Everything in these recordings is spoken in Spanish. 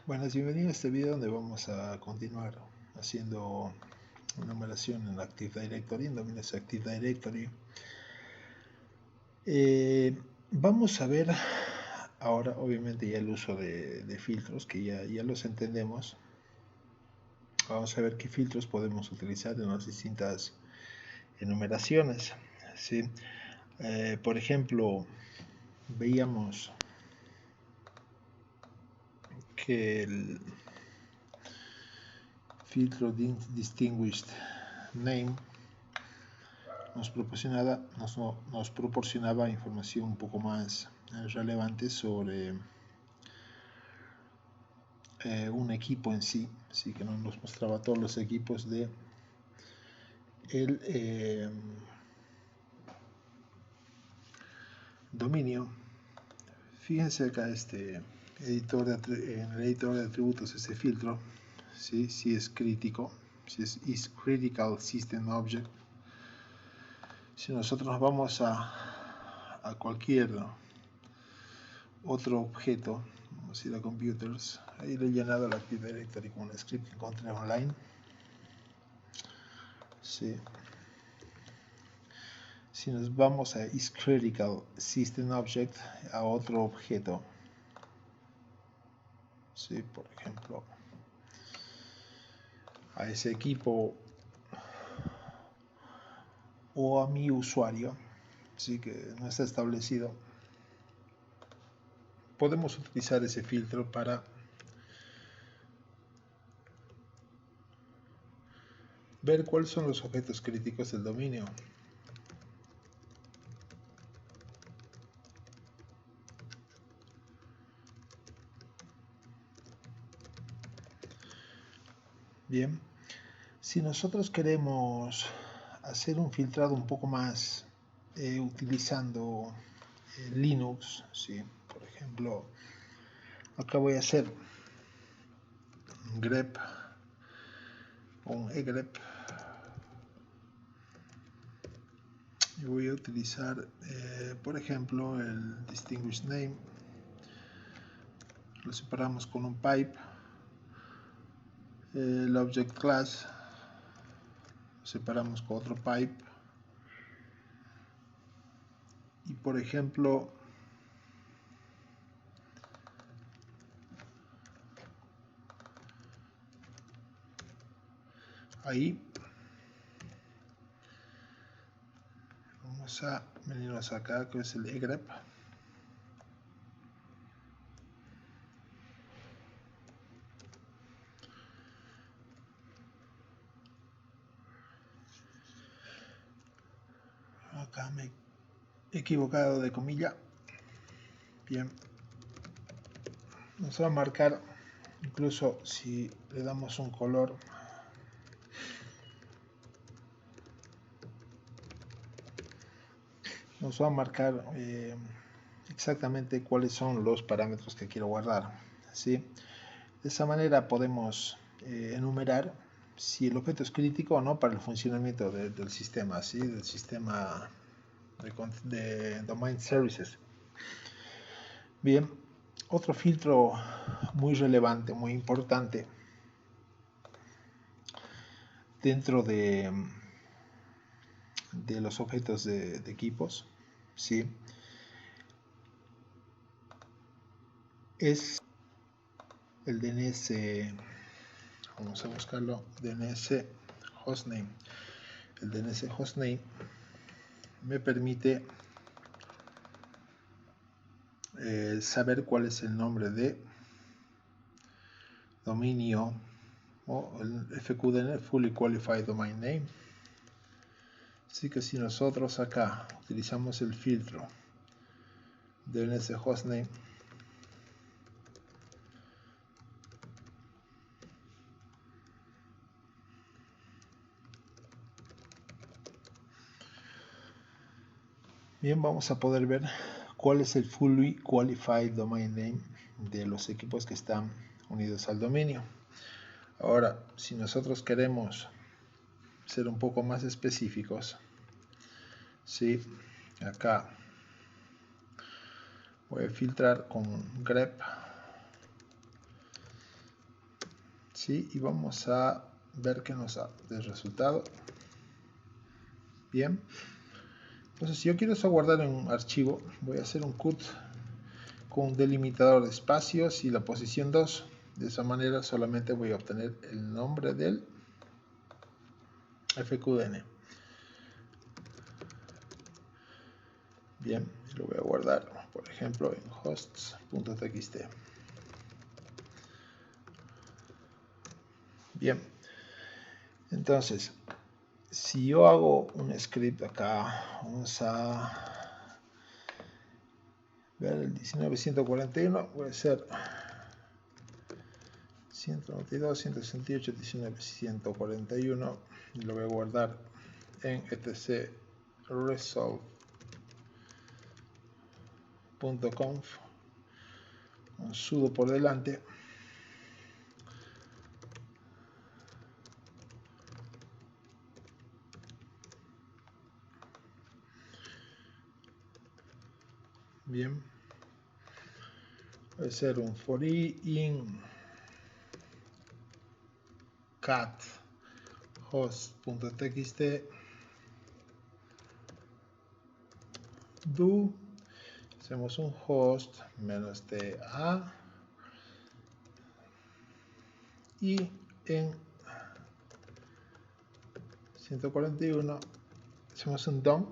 Buenas, bienvenidos a este video donde vamos a continuar haciendo numeración en Active Directory, en dominios Active Directory. Vamos a ver ahora, obviamente, ya el uso de filtros, que ya los entendemos. Vamos a ver qué filtros podemos utilizar en las distintas enumeraciones, ¿sí? Por ejemplo, veíamos que el filtro Distinguished Name nos proporcionaba información un poco más relevante sobre un equipo en sí, así que nos mostraba todos los equipos de el dominio. Fíjense acá en el editor de atributos, este filtro, ¿sí? Si es crítico, si es critical system object. Si nosotros nos vamos a cualquier otro objeto, vamos a ir a computers, ahí le he llenado el Active Directory con un script que encontré online. Sí. Si nos vamos a isCritical System Object, a otro objeto, sí, por ejemplo, a ese equipo o a mi usuario, sí, que no está establecido, podemos utilizar ese filtro para ver cuáles son los objetos críticos del dominio. Bien, si nosotros queremos hacer un filtrado un poco más utilizando Linux, ¿sí? Por ejemplo, acá voy a hacer un grep o un egrep y voy a utilizar por ejemplo el distinguished name, lo separamos con un pipe, el object class lo separamos con otro pipe y por ejemplo ahí vamos a venirnos acá, que es el egrep. Acá me he equivocado de comilla. Bien, nos va a marcar, incluso si le damos un color, nos va a marcar exactamente cuáles son los parámetros que quiero guardar, ¿sí? De esa manera podemos enumerar si el objeto es crítico o no para el funcionamiento del sistema, ¿sí? Del sistema de Domain Services. Bien, otro filtro muy relevante, muy importante dentro de los objetos de equipos, ¿sí? Es el DNS, vamos a buscarlo, DNS hostname. El DNS hostname me permite saber cuál es el nombre de dominio o el FQDN, Fully Qualified Domain Name. Así que si nosotros acá utilizamos el filtro DNS hostname, bien, vamos a poder ver cuál es el Fully Qualified Domain Name de los equipos que están unidos al dominio. Ahora, si nosotros queremos ser un poco más específicos, ¿sí? Acá voy a filtrar con grep ¿sí? Y vamos a ver qué nos da el resultado. Bien, entonces si yo quiero eso guardar en un archivo, voy a hacer un cut con un delimitador de espacios y la posición 2. De esa manera solamente voy a obtener el nombre del fqdn. Bien, lo voy a guardar, por ejemplo, en hosts.txt. Bien, entonces, si yo hago un script acá, vamos a ver el 19.141, puede ser 192, 168, 19.141, y lo voy a guardar en etc resolve.conf, un sudo por delante. Bien, puede ser un for in cat host.txt do, hacemos un host -ta y en 141 hacemos un dom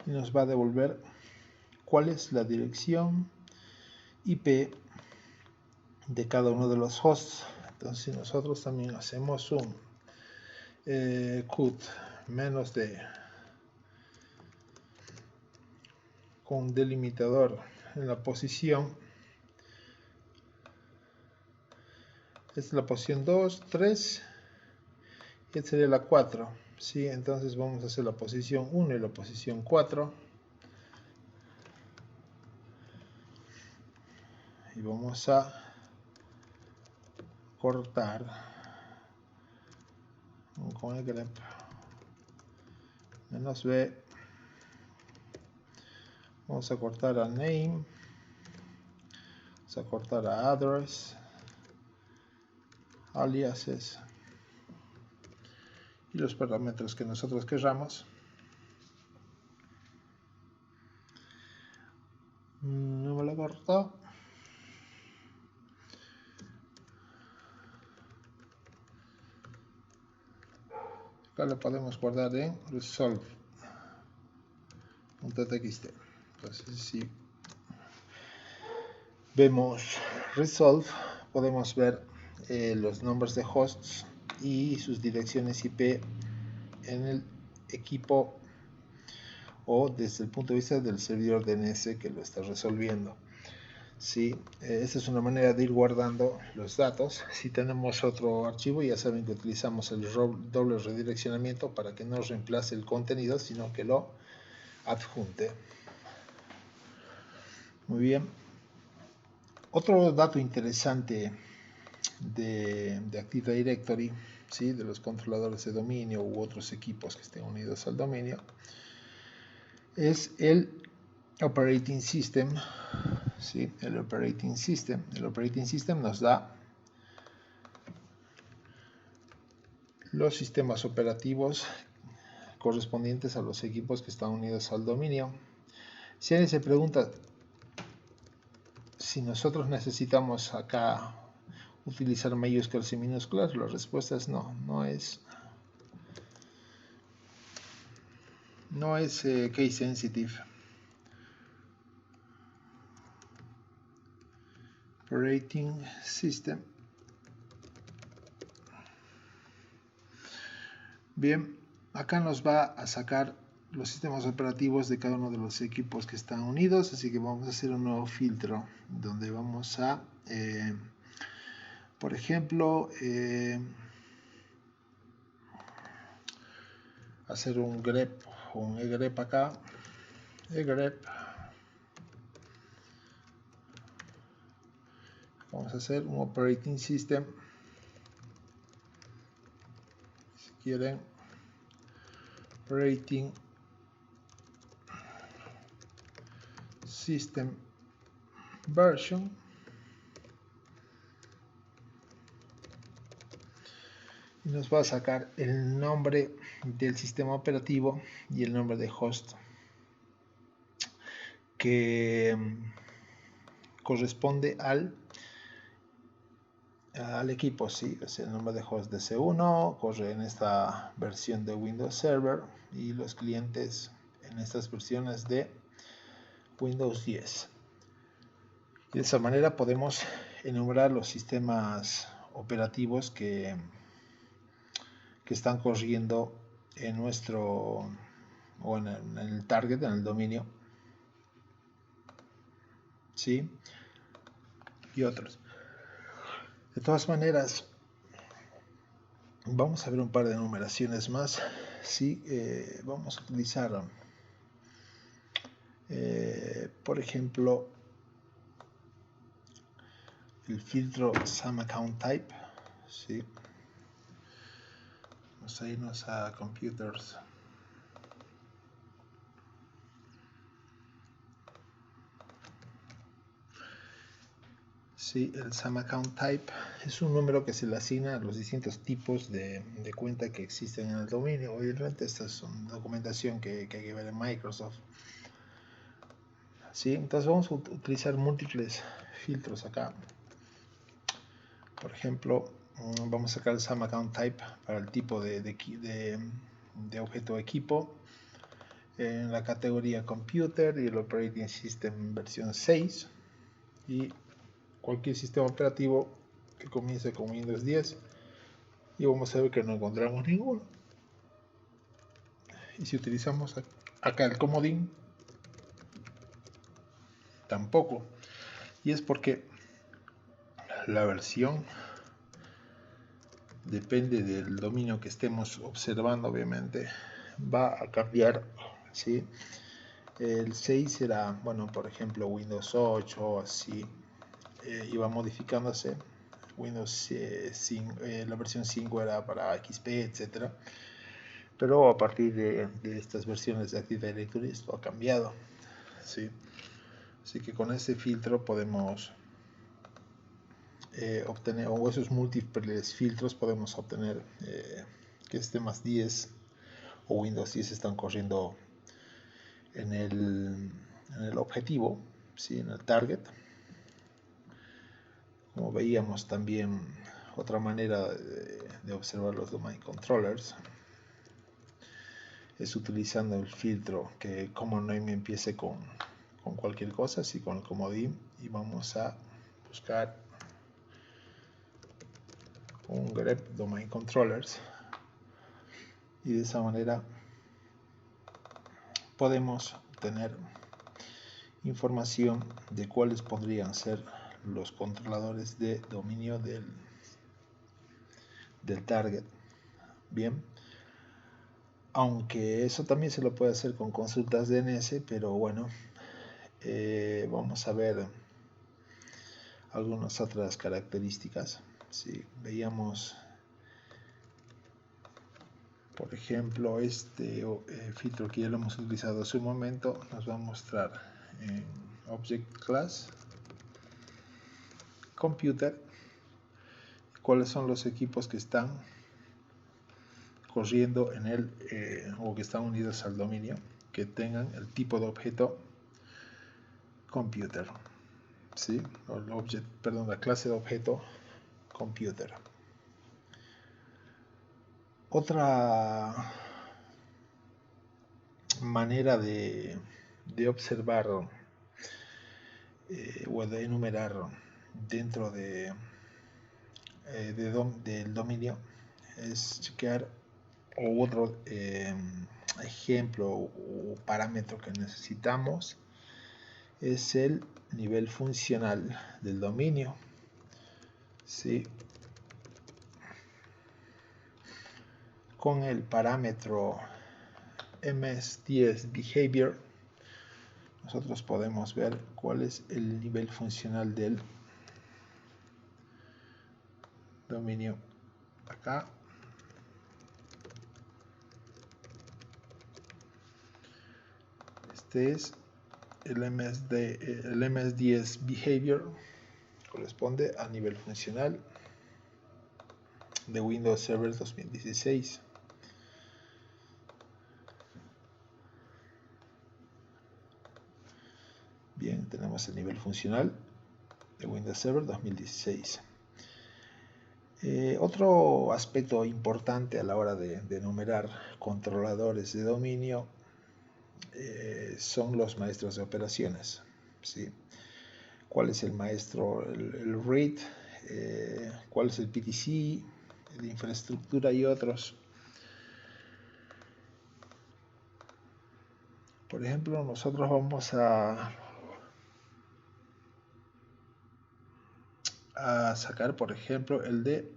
y nos va a devolver cuál es la dirección IP de cada uno de los hosts. Entonces si nosotros también hacemos un cut -d con delimitador en la posición, esta es la posición 2, 3 y esta sería la 4, ¿sí? Entonces vamos a hacer la posición 1 y la posición 4 y vamos a cortar con el grep -b, vamos a cortar a name, vamos a cortar a address, aliases y los parámetros que nosotros queramos. No me lo cortó. Acá lo podemos guardar en resolve.txt. Entonces si vemos resolve, podemos ver los nombres de hosts y sus direcciones IP en el equipo o desde el punto de vista del servidor DNS que lo está resolviendo. ¿Sí? Esta es una manera de ir guardando los datos. Si tenemos otro archivo, ya saben que utilizamos el doble redireccionamiento para que no reemplace el contenido, sino que lo adjunte. Muy bien. Otro dato interesante de Active Directory, ¿sí? De los controladores de dominio u otros equipos que estén unidos al dominio, es el Operating System. ¿Sí? El Operating System. El Operating System nos da los sistemas operativos correspondientes a los equipos que están unidos al dominio. Si alguien se pregunta si nosotros necesitamos acá utilizar mayúsculas y minúsculas, la respuesta es no, no es case sensitive. Operating System. Bien, acá nos va a sacar los sistemas operativos de cada uno de los equipos que están unidos, así que vamos a hacer un nuevo filtro donde vamos a, por ejemplo, hacer un grep o un egrep acá, egrep. Vamos a hacer un operating system, si quieren, operating system version, y nos va a sacar el nombre del sistema operativo y el nombre de host que corresponde al equipo. Sí, es el nombre de host de C1, corre en esta versión de Windows Server y los clientes en estas versiones de Windows 10. De esa manera podemos enumerar los sistemas operativos que están corriendo en nuestro o en el target, en el dominio, ¿sí? Y otros. De todas maneras, vamos a ver un par de enumeraciones más. Sí, vamos a utilizar, por ejemplo, el filtro SAM_ACCOUNT_TYPE. ¿Sí? Vamos a irnos a Computers. Sí, el SAM_ACCOUNT_TYPE es un número que se le asigna a los distintos tipos de cuenta que existen en el dominio. Obviamente esta es una documentación que hay que ver en Microsoft. ¿Sí? Entonces vamos a utilizar múltiples filtros acá. Por ejemplo, vamos a sacar el SAM_ACCOUNT_TYPE para el tipo de objeto equipo en la categoría Computer y el Operating System versión 6 y cualquier sistema operativo que comience con Windows 10 y vamos a ver que no encontramos ninguno. Y si utilizamos acá el comodín, tampoco. Y es porque la versión depende del dominio que estemos observando, obviamente va a cambiar, ¿sí? El 6 será, bueno, por ejemplo Windows 8, así, y va modificándose. Windows 5, la versión 5 era para XP, etcétera. Pero a partir de estas versiones de Active Directory esto ha cambiado, ¿sí? Así que con ese filtro podemos obtener, o esos múltiples filtros podemos obtener que este más 10 o Windows 10 están corriendo en el objetivo, ¿sí? En el target. Como veíamos también, otra manera de observar los domain controllers es utilizando el filtro que common name empiece con cualquier cosa, así con el comodín, y vamos a buscar un grep domain controllers y de esa manera podemos tener información de cuáles podrían ser los controladores de dominio del target. Bien, aunque eso también se lo puede hacer con consultas DNS, pero bueno, vamos a ver algunas otras características. Si veíamos, por ejemplo, este filtro que ya lo hemos utilizado hace un momento, nos va a mostrar en Object Class Computer cuáles son los equipos que están corriendo en él o que están unidos al dominio que tengan el tipo de objeto computer, ¿sí? O el object, perdón, la clase de objeto computer. Otra manera de observar o de enumerar dentro del dominio es chequear, o otro ejemplo o parámetro que necesitamos es el nivel funcional del dominio, ¿sí? Con el parámetro ms10 behavior nosotros podemos ver cuál es el nivel funcional del dominio acá. Este es el ms10 behavior, corresponde al nivel funcional de Windows Server 2016. Bien, tenemos el nivel funcional de Windows Server 2016. Otro aspecto importante a la hora de enumerar controladores de dominio son los maestros de operaciones, ¿sí? ¿Cuál es el maestro? El RAID, ¿cuál es el PTC, de infraestructura y otros? Por ejemplo, nosotros vamos a sacar, por ejemplo, el de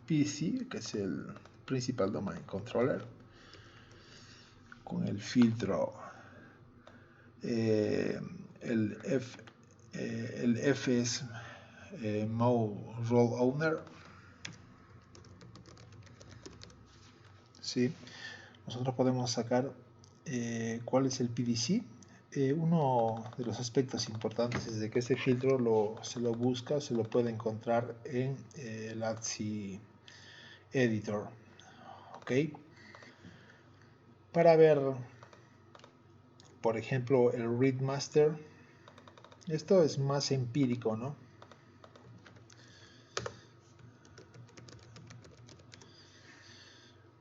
PTC, que es el Principal Domain Controller, con el filtro el FS Mode Role Owner, ¿sí? Nosotros podemos sacar cuál es el PDC. Uno de los aspectos importantes es de que ese filtro se lo busca, se lo puede encontrar en el ATSI Editor, ¿ok? Para ver, por ejemplo, el Read Master, esto es más empírico, ¿no?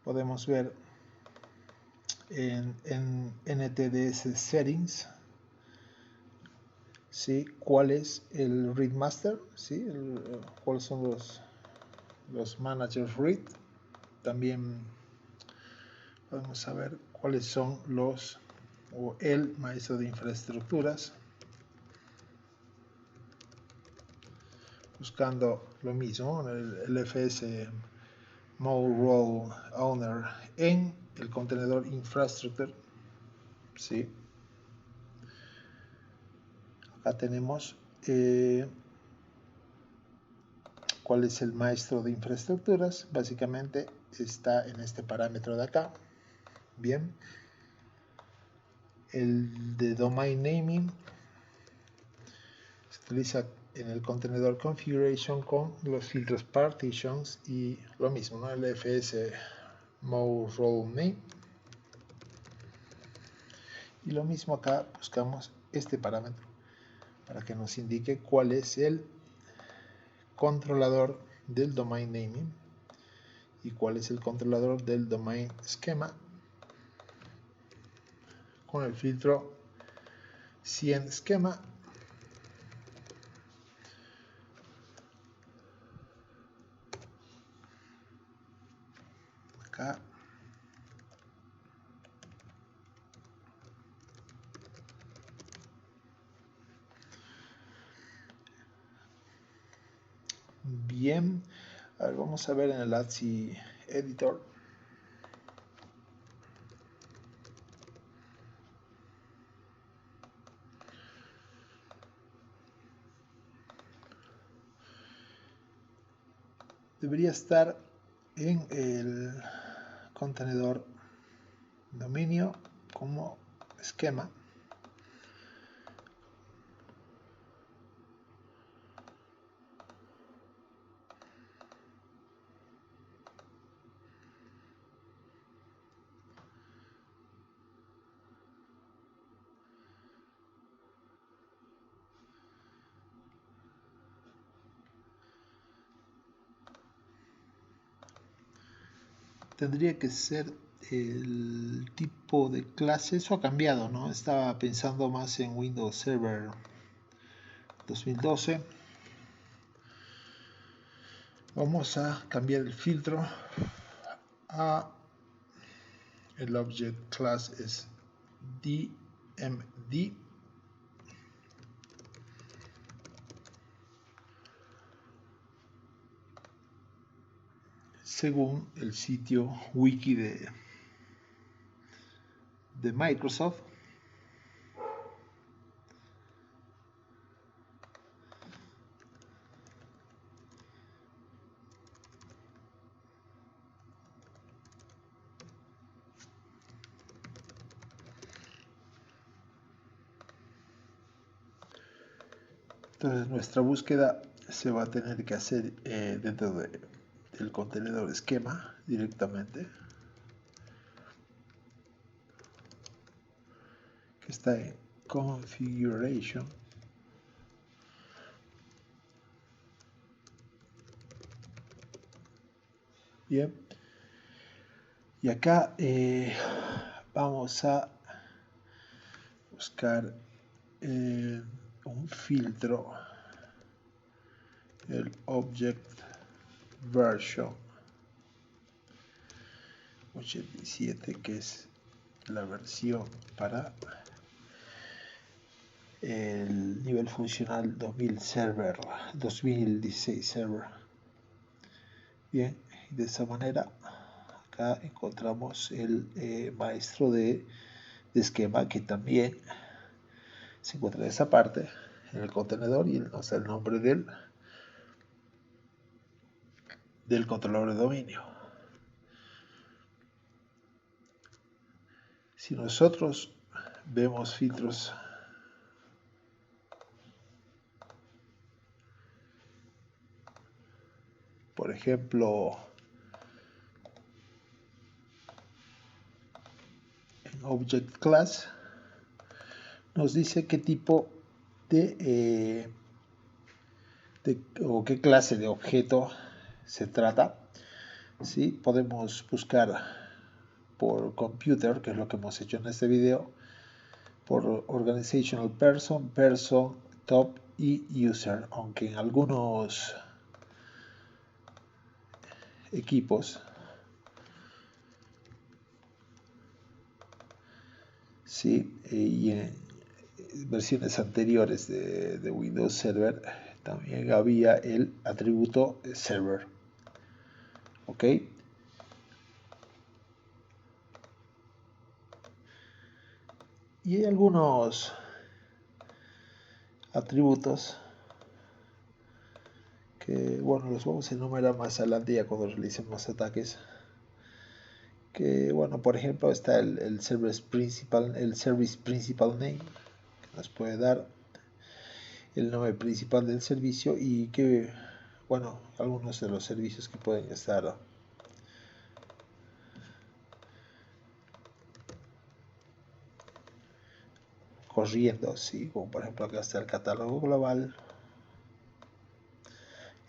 Podemos ver en NTDS Settings, ¿sí? ¿Cuál es el Read Master? ¿Sí? ¿Cuáles son los managers read? También podemos saber cuáles son el maestro de infraestructuras, buscando lo mismo, el FS Mode Role Owner en el contenedor Infrastructure, ¿sí? Acá tenemos cuál es el maestro de infraestructuras. Básicamente está en este parámetro de acá. Bien, el de domain naming se utiliza en el contenedor configuration con los filtros partitions y lo mismo, ¿no? El FS Mode Role Name. Y lo mismo acá buscamos este parámetro para que nos indique cuál es el controlador del domain naming y cuál es el controlador del domain schema con el filtro cien schema. Acá bien, a ver, vamos a ver en el ATSI Editor. Debería estar en el contenedor dominio como esquema. Tendría que ser el tipo de clase. Eso ha cambiado, ¿no? Estaba pensando más en Windows Server 2012. Vamos a cambiar el filtro a el object class es DMD. Según el sitio wiki de Microsoft. Entonces nuestra búsqueda se va a tener que hacer dentro del contenedor esquema directamente, que está en configuration. Bien, y acá vamos a buscar un filtro, el object version 87, que es la versión para el nivel funcional 2016 server. Bien, de esa manera acá encontramos el maestro de esquema, que también se encuentra en esa parte, en el contenedor, y nos da el nombre del controlador de dominio. Si nosotros vemos filtros por ejemplo en Object Class, nos dice qué tipo o qué clase de objeto se trata. ¿Sí? Podemos buscar por computer, que es lo que hemos hecho en este video, por organizational person, top y user, aunque en algunos equipos, ¿sí? Y en versiones anteriores de Windows Server también había el atributo server. ¿Ok? Y hay algunos atributos que, bueno, los vamos a enumerar más adelante ya cuando realicemos ataques. Que, bueno, por ejemplo está el service principal name, que nos puede dar el nombre principal del servicio, y que, bueno, algunos de los servicios que pueden estar corriendo, ¿sí? Como por ejemplo acá está el catálogo global,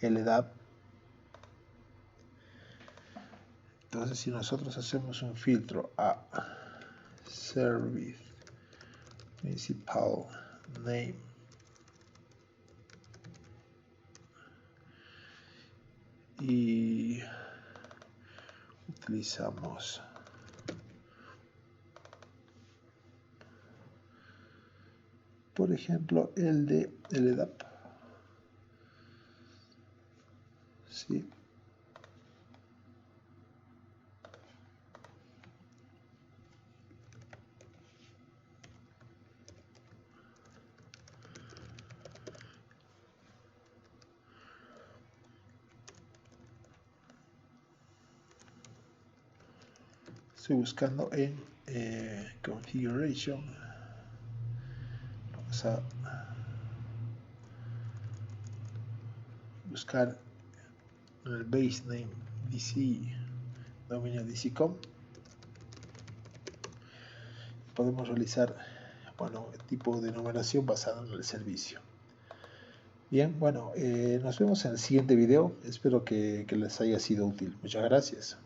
LDAP. Entonces, si nosotros hacemos un filtro a service principal name y utilizamos por ejemplo el de LDAP, ¿sí? Estoy buscando en configuration. Vamos a buscar en el base name DC dominio DCCom. Podemos realizar, bueno, el tipo de numeración basado en el servicio. Bien, bueno, nos vemos en el siguiente video. Espero que les haya sido útil. Muchas gracias.